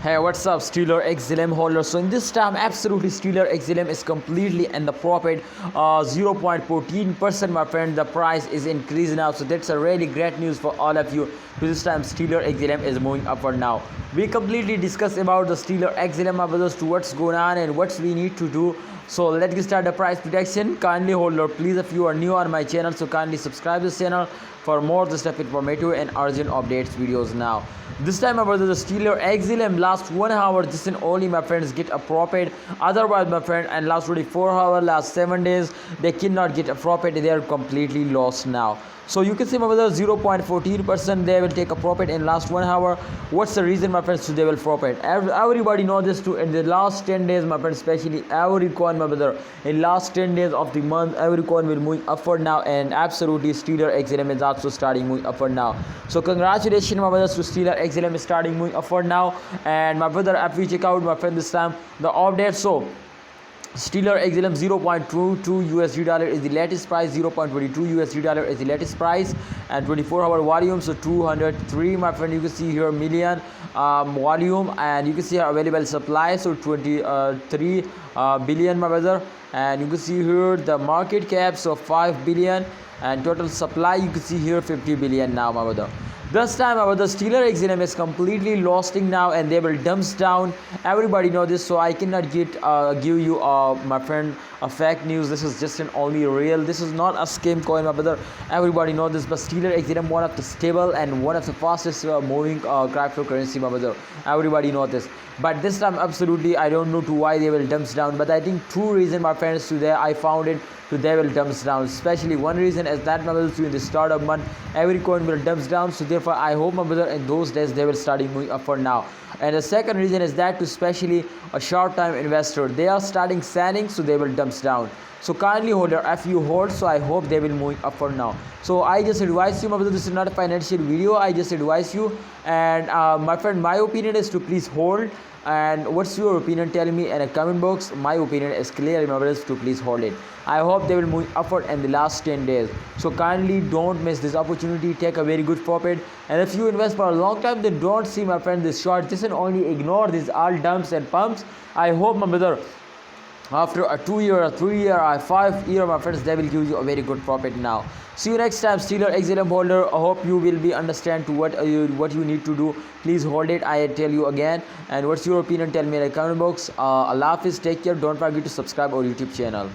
Hey, what's up, Stellar XLM holder? So in this time, absolutely Stellar XLM is completely in the profit, 0.14%, my friend. The price is increasing now, so that's a really great news for all of you. This time, Stellar XLM is moving upward now. We completely discuss about the Stellar XLM, my brothers, to what's going on and what we need to do. So let's get started the price prediction. Kindly holder, please, if you are new on my channel, so kindly subscribe this channel for more this stuff informative and urgent updates videos now. This time, my brother, the Stellar XLM last 1 hour, this and only, my friends, get a profit. Otherwise, my friend, and last 24 hours, last 7 days, they cannot get a profit. They are completely lost now. So you can see, my brother, 0.14% they will take a profit in last 1 hour. What's the reason, my friends, so they will profit? Everybody know this too. In the last 10 days, my friends, especially every coin, my brother, in last 10 days of the month, every coin will move upward now, and absolutely Stellar XLM is also starting moving upward now. So congratulations, my brothers, to Stellar XLM is starting moving upward now. And my brother, if we check out, my friend, this time the update, so Stellar XLM 0.22 USD dollar is the latest price, 0.22 USD dollar is the latest price, and 24-hour volume, so 203, my friend. You can see here million volume, and you can see our available supply, so 23 billion, my brother. And you can see here the market cap, so 5 billion, and total supply you can see here 50 billion now, my brother. This time, the Stellar XLM is completely losting now, and they will dumps down. Everybody know this, so I cannot give you, my friend, a fake news. This is just an only real. This is not a scam coin, my brother. Everybody know this, but Stellar XLM one of the stable and one of the fastest moving cryptocurrency, my brother. Everybody know this. But this time, absolutely, I don't know to why they will dumps down. But I think two reasons, my friends, today I found it. So they will dumps down. Especially one reason is that, my brother, in the start of month, every coin will dumps down. So therefore, I hope, my brother, in those days they will start moving up for now. And the second reason is that, to especially a short-time investor, they are starting selling, so they will dumps down. So kindly holder, if you hold, so I hope they will move up for now. So I just advise you, my brother, this is not a financial video. I just advise you, and my friend, my opinion is to please hold. And what's your opinion? Tell me in a comment box. My opinion is clear, my brothers, to please hold it. I hope they will move upward in the last 10 days. So kindly don't miss this opportunity. Take a very good profit. And if you invest for a long time, then don't see, my friend, this short. Just and only ignore these all dumps and pumps. I hope, my brother, after a 2 year, a 3 year, a 5 year, my friends, they will give you a very good profit now. See you next time, Stellar XLM holder. I hope you will be understand to what you need to do. Please hold it, I tell you again. And what's your opinion? Tell me in the comment box. Allah Hafiz, take care. Don't forget to subscribe our YouTube channel.